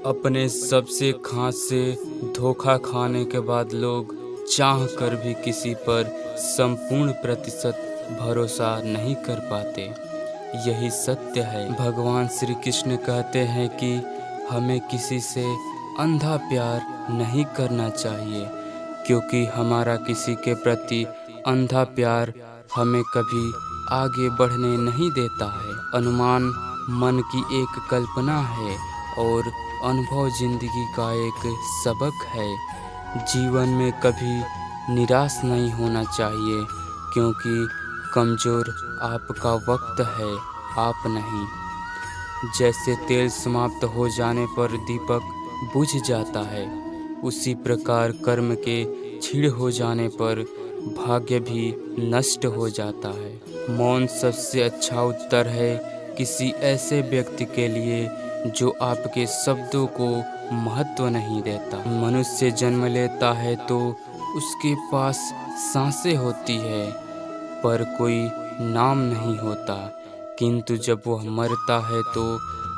अपने सबसे खास से धोखा खाने के बाद लोग चाह कर भी किसी पर संपूर्ण प्रतिशत भरोसा नहीं कर पाते। यही सत्य है। भगवान श्री कृष्ण कहते हैं कि हमें किसी से अंधा प्यार नहीं करना चाहिए, क्योंकि हमारा किसी के प्रति अंधा प्यार हमें कभी आगे बढ़ने नहीं देता है। अनुमान मन की एक कल्पना है और अनुभव जिंदगी का एक सबक है। जीवन में कभी निराश नहीं होना चाहिए, क्योंकि कमज़ोर आपका वक्त है, आप नहीं। जैसे तेल समाप्त हो जाने पर दीपक बुझ जाता है, उसी प्रकार कर्म के क्षीण हो जाने पर भाग्य भी नष्ट हो जाता है। मौन सबसे अच्छा उत्तर है किसी ऐसे व्यक्ति के लिए जो आपके शब्दों को महत्व नहीं देता। मनुष्य जन्म लेता है तो उसके पास सांसें होती है, पर कोई नाम नहीं होता, किंतु जब वह मरता है तो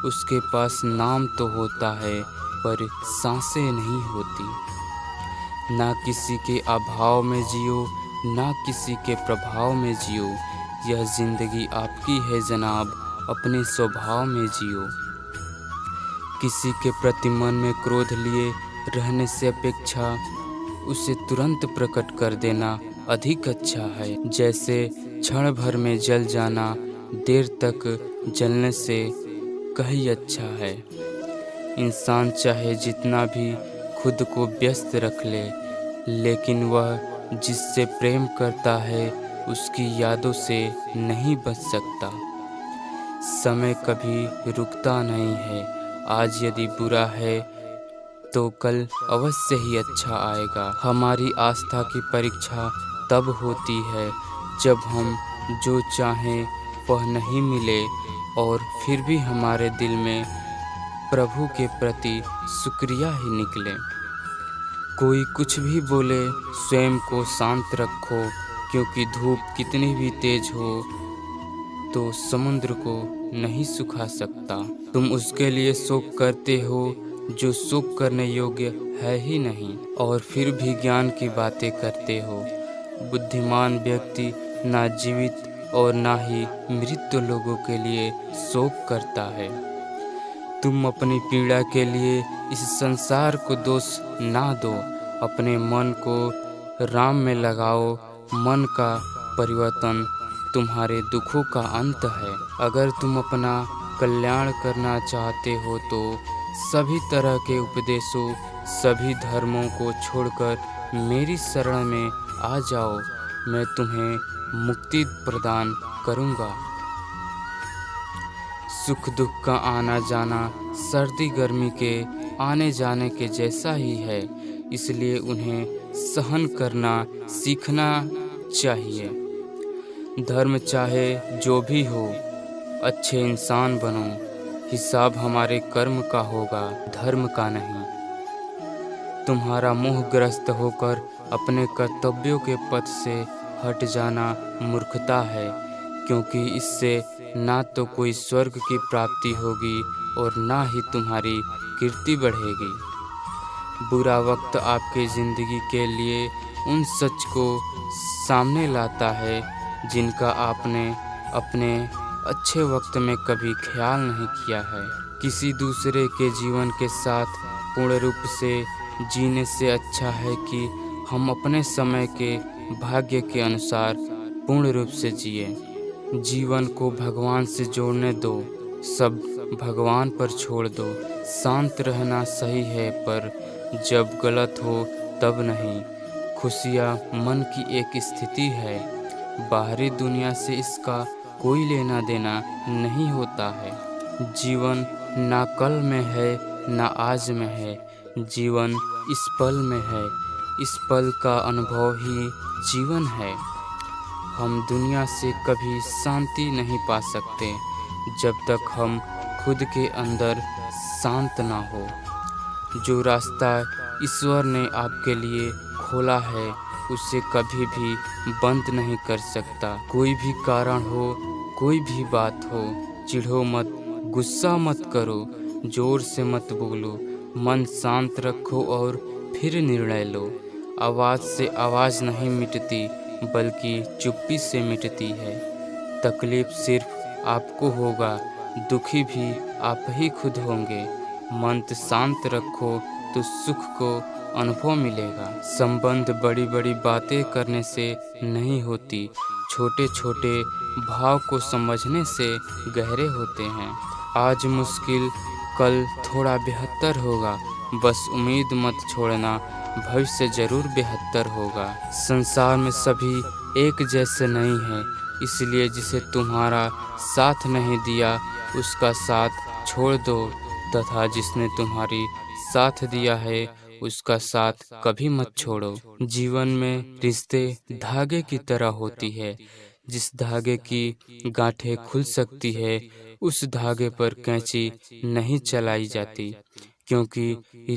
उसके पास नाम तो होता है, पर सांसें नहीं होती। ना किसी के अभाव में जियो, ना किसी के प्रभाव में जियो। यह जिंदगी आपकी है जनाब, अपने स्वभाव में जियो। किसी के प्रति मन में क्रोध लिए रहने से अपेक्षा उसे तुरंत प्रकट कर देना अधिक अच्छा है। जैसे क्षण भर में जल जाना देर तक जलने से कहीं अच्छा है। इंसान चाहे जितना भी खुद को व्यस्त रख ले, लेकिन वह जिससे प्रेम करता है उसकी यादों से नहीं बच सकता। समय कभी रुकता नहीं है। आज यदि बुरा है तो कल अवश्य ही अच्छा आएगा। हमारी आस्था की परीक्षा तब होती है जब हम जो चाहें वह नहीं मिले और फिर भी हमारे दिल में प्रभु के प्रति शुक्रिया ही निकले। कोई कुछ भी बोले, स्वयं को शांत रखो, क्योंकि धूप कितनी भी तेज हो तो समुद्र को नहीं सुखा सकता। तुम उसके लिए शोक करते हो जो शोक करने योग्य है ही नहीं, और फिर भी ज्ञान की बातें करते हो। बुद्धिमान व्यक्ति ना जीवित और ना ही मृत लोगों के लिए शोक करता है। तुम अपनी पीड़ा के लिए इस संसार को दोष ना दो, अपने मन को राम में लगाओ। मन का परिवर्तन तुम्हारे दुखों का अंत है। अगर तुम अपना कल्याण करना चाहते हो तो सभी तरह के उपदेशों, सभी धर्मों को छोड़कर मेरी शरण में आ जाओ, मैं तुम्हें मुक्ति प्रदान करूँगा। सुख दुख का आना जाना सर्दी गर्मी के आने जाने के जैसा ही है, इसलिए उन्हें सहन करना सीखना चाहिए। धर्म चाहे जो भी हो, अच्छे इंसान बनो। हिसाब हमारे कर्म का होगा, धर्म का नहीं। तुम्हारा मोहग्रस्त होकर अपने कर्तव्यों के पथ से हट जाना मूर्खता है, क्योंकि इससे ना तो कोई स्वर्ग की प्राप्ति होगी और ना ही तुम्हारी कीर्ति बढ़ेगी। बुरा वक्त आपके ज़िंदगी के लिए उन सच को सामने लाता है जिनका आपने अपने अच्छे वक्त में कभी ख्याल नहीं किया है। किसी दूसरे के जीवन के साथ पूर्ण रूप से जीने से अच्छा है कि हम अपने समय के भाग्य के अनुसार पूर्ण रूप से जिए। जीवन को भगवान से जोड़ने दो, सब भगवान पर छोड़ दो। शांत रहना सही है, पर जब गलत हो तब नहीं। खुशियाँ मन की एक स्थिति है, बाहरी दुनिया से इसका कोई लेना देना नहीं होता है। जीवन ना कल में है ना आज में है, जीवन इस पल में है। इस पल का अनुभव ही जीवन है। हम दुनिया से कभी शांति नहीं पा सकते जब तक हम खुद के अंदर शांत ना हो। जो रास्ता ईश्वर ने आपके लिए खोला है उसे कभी भी बंद नहीं कर सकता। कोई भी कारण हो, कोई भी बात हो, चिढ़ो मत, गुस्सा मत करो, जोर से मत बोलो, मन शांत रखो और फिर निर्णय लो। आवाज़ से आवाज़ नहीं मिटती, बल्कि चुप्पी से मिटती है। तकलीफ सिर्फ आपको होगा, दुखी भी आप ही खुद होंगे। मन शांत रखो तो सुख को अनुभव मिलेगा। संबंध बड़ी बड़ी बातें करने से नहीं होती, छोटे छोटे भाव को समझने से गहरे होते हैं। आज मुश्किल, कल थोड़ा बेहतर होगा। बस उम्मीद मत छोड़ना, भविष्य जरूर बेहतर होगा। संसार में सभी एक जैसे नहीं हैं, इसलिए जिसे तुम्हारा साथ नहीं दिया उसका साथ छोड़ दो, तथा जिसने तुम्हारी साथ दिया है उसका साथ कभी मत छोड़ो। जीवन में रिश्ते धागे की तरह होती है। जिस धागे की गांठें खुल सकती है, उस धागे पर कैंची नहीं चलाई जाती, क्योंकि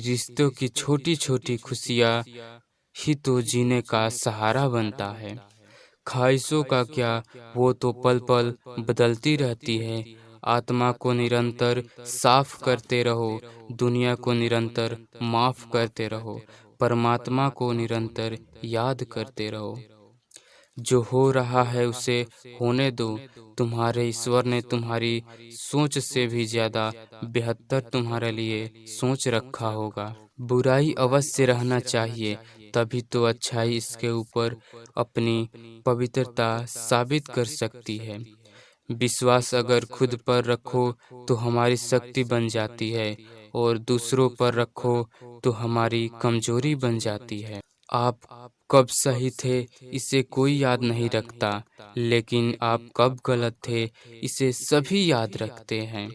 रिश्तों की छोटी छोटी खुशियाँ ही तो जीने का सहारा बनता है। ख्वाहिशों का क्या, वो तो पल पल बदलती रहती है। आत्मा को निरंतर साफ करते रहो, दुनिया को निरंतर माफ करते रहो, परमात्मा को निरंतर याद करते रहो। जो हो रहा है उसे होने दो। तुम्हारे ईश्वर ने तुम्हारी सोच से भी ज्यादा बेहतर तुम्हारे लिए सोच रखा होगा। बुराई अवश्य रहना चाहिए, तभी तो अच्छाई इसके ऊपर अपनी पवित्रता साबित कर सकती है। विश्वास अगर खुद पर रखो तो हमारी शक्ति बन जाती है, और दूसरों पर रखो तो हमारी कमजोरी बन जाती है। आप कब सही थे इसे कोई याद नहीं रखता, लेकिन आप कब गलत थे इसे सभी याद रखते हैं।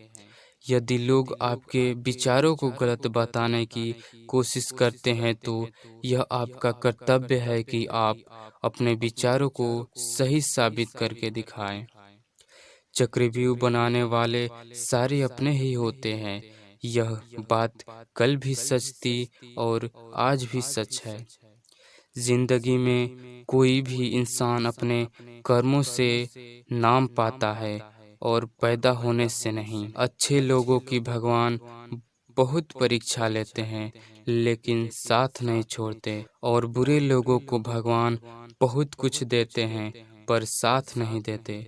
यदि लोग आपके विचारों को गलत बताने की कोशिश करते हैं तो यह आपका कर्तव्य है कि आप अपने विचारों को सही साबित करके दिखाएं। चक्रव्यूह बनाने वाले सारे अपने ही होते हैं। यह बात कल भी सच थी और आज भी सच है। जिंदगी में कोई भी इंसान अपने कर्मों से नाम पाता है और पैदा होने से नहीं। अच्छे लोगों की भगवान बहुत परीक्षा लेते हैं, लेकिन साथ नहीं छोड़ते, और बुरे लोगों को भगवान बहुत कुछ देते हैं पर साथ नहीं देते।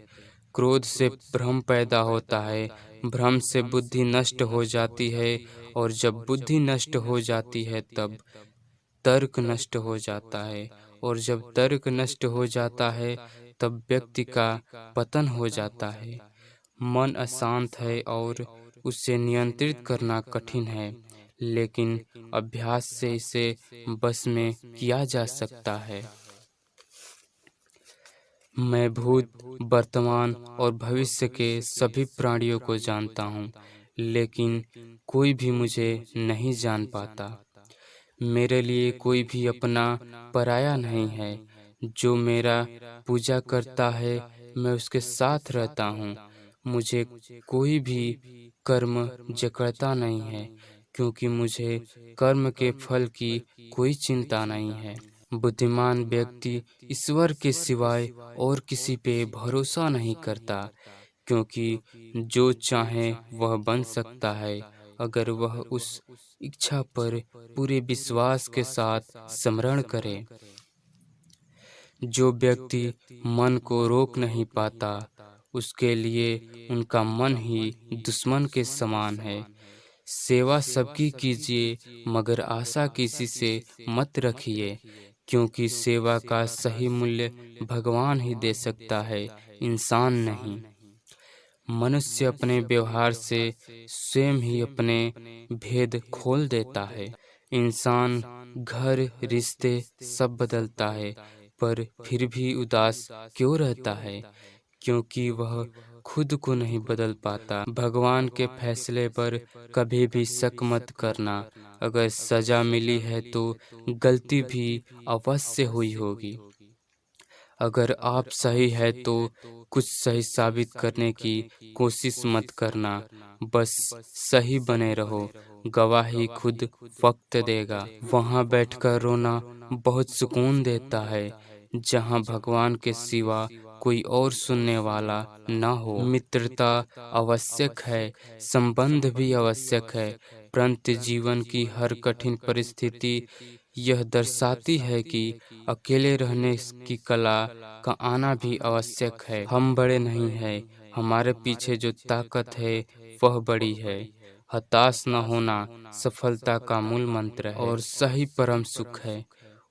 क्रोध से भ्रम पैदा होता है, भ्रम से बुद्धि नष्ट हो जाती है, और जब बुद्धि नष्ट हो जाती है तब तर्क नष्ट हो जाता है, और जब तर्क नष्ट हो जाता है तब व्यक्ति का पतन हो जाता है। मन अशांत है और उसे नियंत्रित करना कठिन है, लेकिन अभ्यास से इसे बस में किया जा सकता है। मैं भूत, वर्तमान और भविष्य के सभी प्राणियों को जानता हूँ, लेकिन कोई भी मुझे नहीं जान पाता। मेरे लिए कोई भी अपना पराया नहीं है। जो मेरा पूजा करता है मैं उसके साथ रहता हूँ। मुझे कोई भी कर्म जकड़ता नहीं है, क्योंकि मुझे कर्म के फल की कोई चिंता नहीं है। बुद्धिमान व्यक्ति ईश्वर के सिवाय और किसी पे भरोसा नहीं करता, क्योंकि जो चाहे वह बन सकता है, अगर वह उस इच्छा पर पूरे विश्वास के साथ स्मरण करे। जो व्यक्ति मन को रोक नहीं पाता, उसके लिए उनका मन ही दुश्मन के समान है। सेवा सबकी कीजिए, मगर आशा किसी से मत रखिए, क्योंकि सेवा का सही मूल्य भगवान ही दे सकता है, इंसान नहीं। मनुष्य अपने व्यवहार से स्वयं ही अपने भेद खोल देता है। इंसान घर, रिश्ते सब बदलता है, पर फिर भी उदास क्यों रहता है? क्योंकि वह खुद को नहीं बदल पाता। भगवान के फैसले पर कभी भी शक मत करना। अगर सजा मिली है तो गलती भी अवश्य हुई होगी। अगर आप सही है तो कुछ सही साबित करने की कोशिश मत करना, बस सही बने रहो। गवाही खुद वक्त देगा। वहाँ बैठकर रोना बहुत सुकून देता है, जहाँ भगवान के सिवा कोई और सुनने वाला न हो। मित्रता आवश्यक है, संबंध भी आवश्यक है, परंतु जीवन की हर कठिन परिस्थिति यह दर्शाती है कि अकेले रहने की कला का आना भी आवश्यक है। हम बड़े नहीं हैं, हमारे पीछे जो ताकत है वह बड़ी है। हताश न होना सफलता का मूल मंत्र है और सही परम सुख है।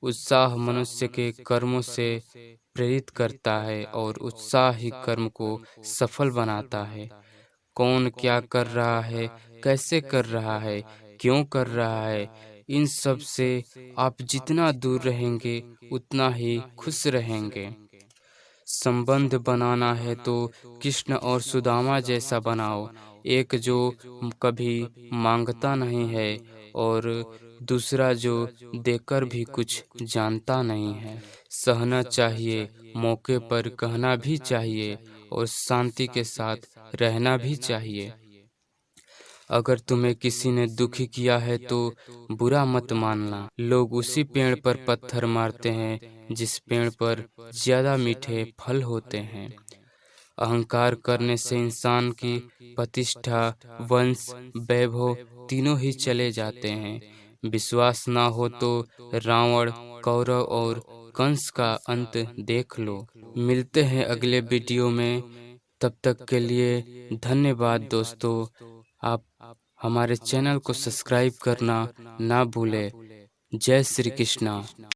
उत्साह मनुष्य के कर्मों से प्रेरित करता है और उत्साह ही कर्म को सफल बनाता है। कौन क्या कर रहा है, कैसे कर रहा है, क्यों कर रहा है, इन सब से आप जितना दूर रहेंगे उतना ही खुश रहेंगे। संबंध बनाना है तो कृष्ण और सुदामा जैसा बनाओ, एक जो कभी मांगता नहीं है और दूसरा जो देकर भी कुछ जानता नहीं है। सहना चाहिए, मौके पर कहना भी चाहिए और शांति के साथ रहना भी चाहिए। अगर तुम्हें किसी ने दुखी किया है तो बुरा मत मानना। लोग उसी पेड़ पर पत्थर मारते हैं जिस पेड़ पर ज्यादा मीठे फल होते हैं। अहंकार करने से इंसान की प्रतिष्ठा, वंश, वैभव तीनों ही चले जाते हैं। विश्वास ना हो तो रावण, कौरव और कंस का अंत देख लो। मिलते हैं अगले वीडियो में, तब तक के लिए धन्यवाद दोस्तों। आप हमारे चैनल को सब्सक्राइब करना ना भूलें। जय श्री कृष्णा।